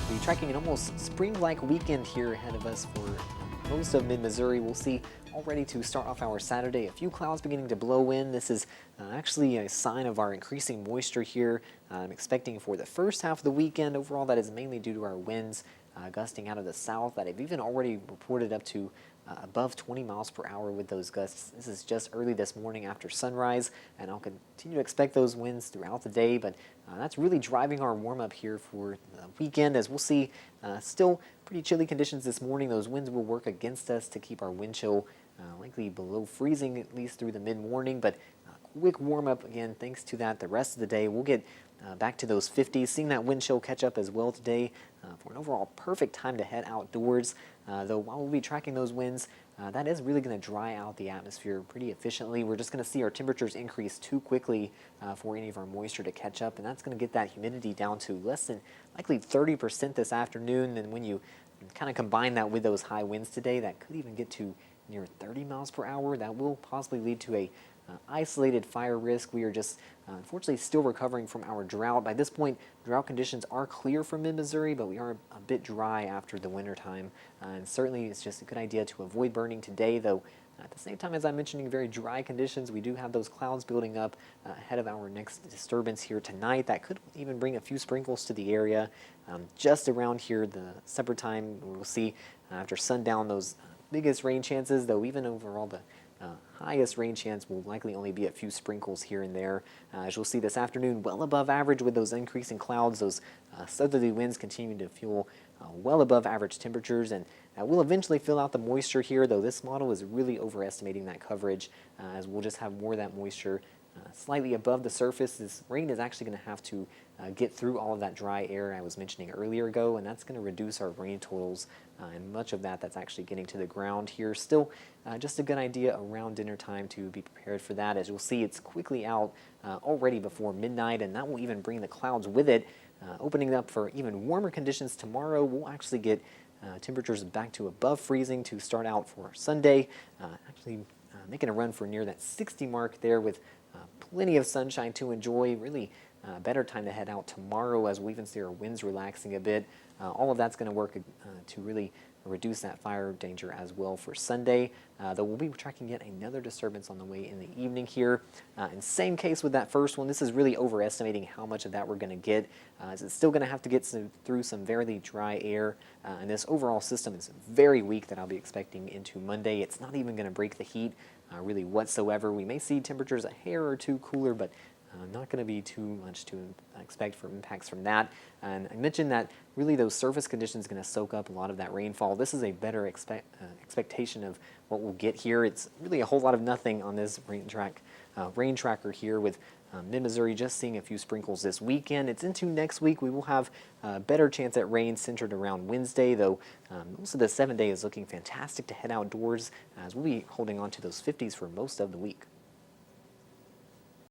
We'll be tracking an almost spring-like weekend here ahead of us for most of mid-Missouri. We'll see already to start off our Saturday, a few clouds beginning to blow in. This is actually a sign of our increasing moisture here. I'm expecting for the first half of the weekend. Overall, that is mainly due to our winds gusting out of the south that have even already reported up to above 20 miles per hour with those gusts. This is just early this morning after sunrise, and I'll continue to expect those winds throughout the day, but that's really driving our warm-up here for the weekend. As we'll see, still pretty chilly conditions this morning. Those winds will work against us to keep our wind chill likely below freezing at least through the mid-morning, but quick warm-up again thanks to that. The rest of the day we'll get back to those 50s, seeing that wind chill catch up as well today for an overall perfect time to head outdoors. Though while we'll be tracking those winds, that is really going to dry out the atmosphere pretty efficiently. We're just going to see our temperatures increase too quickly for any of our moisture to catch up, and that's going to get that humidity down to less than likely 30% this afternoon. And when you kind of combine that with those high winds today, that could even get to near 30 miles per hour. That will possibly lead to a isolated fire risk. We are just unfortunately still recovering from our drought. By this point, drought conditions are clear for mid-Missouri, but we are a bit dry after the winter time. And certainly it's just a good idea to avoid burning today, though at the same time, as I'm mentioning, very dry conditions. We do have those clouds building up ahead of our next disturbance here tonight. That could even bring a few sprinkles to the area. Just around here, the supper time, we'll see after sundown those biggest rain chances, though even overall the highest rain chance will likely only be a few sprinkles here and there. As you'll see this afternoon, well above average with those increasing clouds. Those southerly winds continue to fuel well above average temperatures, and we'll eventually fill out the moisture here, though this model is really overestimating that coverage as we'll just have more of that moisture slightly above the surface. This rain is actually going to have to get through all of that dry air I was mentioning earlier ago, and that's going to reduce our rain totals, and much of that's actually getting to the ground here. Still, just a good idea around dinner time to be prepared for that. As you'll see, it's quickly out already before midnight, and that will even bring the clouds with it, opening up for even warmer conditions tomorrow. We'll actually get temperatures back to above freezing to start out for Sunday, actually making a run for near that 60 mark there with plenty of sunshine to enjoy. Really better time to head out tomorrow as we even see our winds relaxing a bit. All of that's going to work to really reduce that fire danger as well for Sunday, though we'll be tracking yet another disturbance on the way in the evening here. And same case with that first one. This is really overestimating how much of that we're going to get, as it's still going to have to get through some very dry air, and this overall system is very weak that I'll be expecting into Monday. It's not even going to break the heat really whatsoever. We may see temperatures a hair or two cooler, but not going to be too much to expect from impacts from that. And I mentioned that really those surface conditions are going to soak up a lot of that rainfall. This is a better expectation of what we'll get here. It's really a whole lot of nothing on this rain tracker here, with mid-Missouri just seeing a few sprinkles this weekend. It's into next week. We will have a better chance at rain centered around Wednesday, though most of the 7 day is looking fantastic to head outdoors as we'll be holding on to those 50s for most of the week.